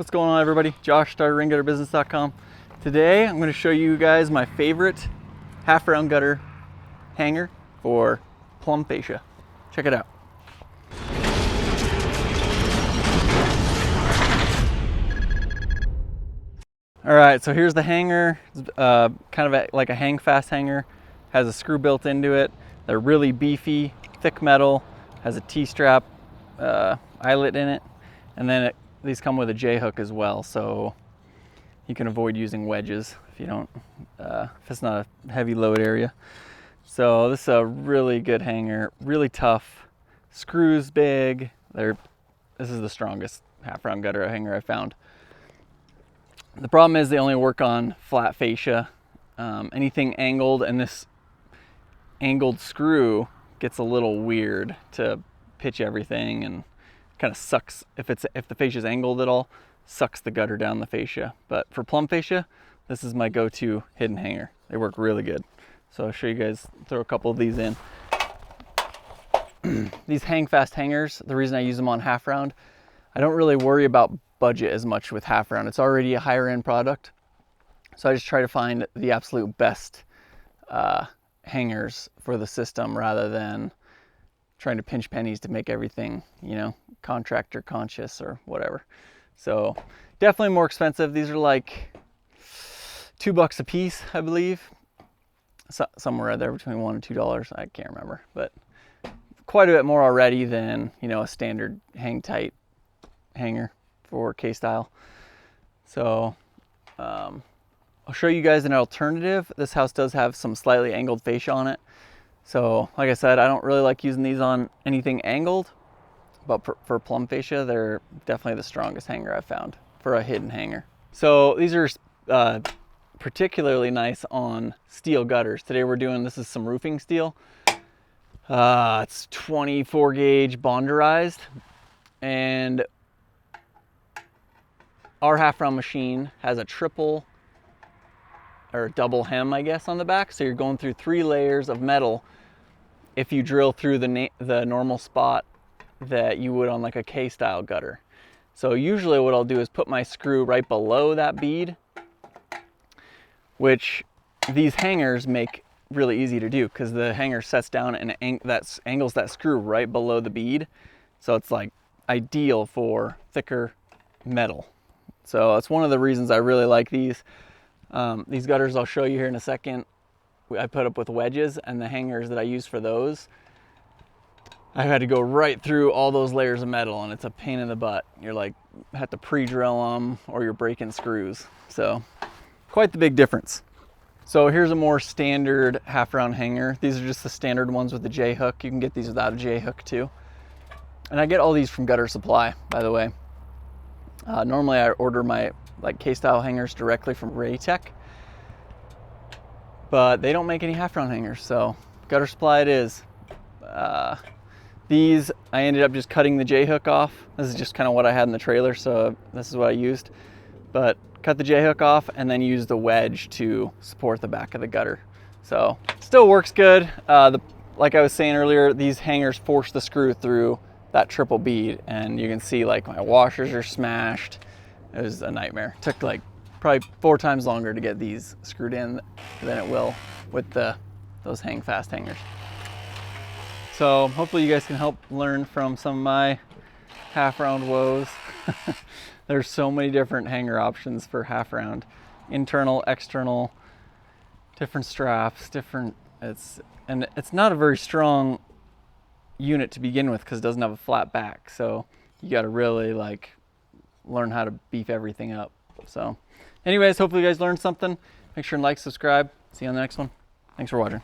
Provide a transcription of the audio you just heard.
What's going on, everybody? Josh, starterraingutterbusiness.com. Today I'm going to show you guys my favorite half round gutter hanger for plum fascia. Check it out. All right, so here's the hanger. It's kind of like a hang fast hanger. Has a screw built into it. They're really beefy, thick metal. Has a T-strap eyelet in it, and then these come with a J-hook as well, so you can avoid using wedges if you don't, if it's not a heavy load area. So this is a really good hanger, really tough. Screws big. This is the strongest half round gutter hanger I found. The problem is they only work on flat fascia. Anything angled, and this angled screw gets a little weird to pitch everything, and kind of sucks if the fascia is angled at all, sucks the gutter down the fascia. But for plum fascia, this is my go-to hidden hanger. They work really good. So I'll show you guys, throw a couple of these in. These hang fast hangers, the reason I use them on half round, I don't really worry about budget as much with half round. It's already a higher end product. So I just try to find the absolute best hangers for the system rather than trying to pinch pennies to make everything, you know, contractor conscious or whatever. So definitely more expensive. These are like $2 a piece, I believe. So, somewhere there between $1 and $2. I can't remember, but quite a bit more already than, you know, a standard hang tight hanger for K-style. So I'll show you guys an alternative. This house does have some slightly angled fascia on it. So like I said, I don't really like using these on anything angled, but for plum fascia, they're definitely the strongest hanger I've found for a hidden hanger. So these are particularly nice on steel gutters. Today we're doing, this is some roofing steel. It's 24 gauge bonderized, and our half round machine has a triple or double hem, I guess, on the back. So you're going through 3 layers of metal if you drill through the normal spot that you would on like a K-style gutter. So usually what I'll do is put my screw right below that bead, which these hangers make really easy to do because the hanger sets down and angles that screw right below the bead. So it's like ideal for thicker metal. So that's one of the reasons I really like these. These gutters I'll show you here in a second, I put up with wedges, and the hangers that I use for those, I had to go right through all those layers of metal, and it's a pain in the butt. You're like, have to pre-drill them or you're breaking screws. So quite the big difference. So here's a more standard half round hanger. These are just the standard ones with the J-hook. You can get these without a J-hook too. And I get all these from Gutter Supply, by the way. Normally I order my K-style hangers directly from Raytech, but they don't make any half round hangers, so Gutter Supply it is. These, I ended up just cutting the J-hook off. This is just kind of what I had in the trailer, so this is what I used. But cut the J-hook off and then use the wedge to support the back of the gutter. So still works good. Like I was saying earlier, these hangers force the screw through that triple bead, and you can see like my washers are smashed. It was a nightmare. It took like probably 4 times longer to get these screwed in than it will with those hang fast hangers. So hopefully you guys can help learn from some of my half round woes. There's so many different hanger options for half round, internal, external, different straps, and it's not a very strong unit to begin with because it doesn't have a flat back. So you got to really like learn how to beef everything up. So anyways, hopefully you guys learned something. Make sure and like, subscribe. See you on the next one. Thanks for watching.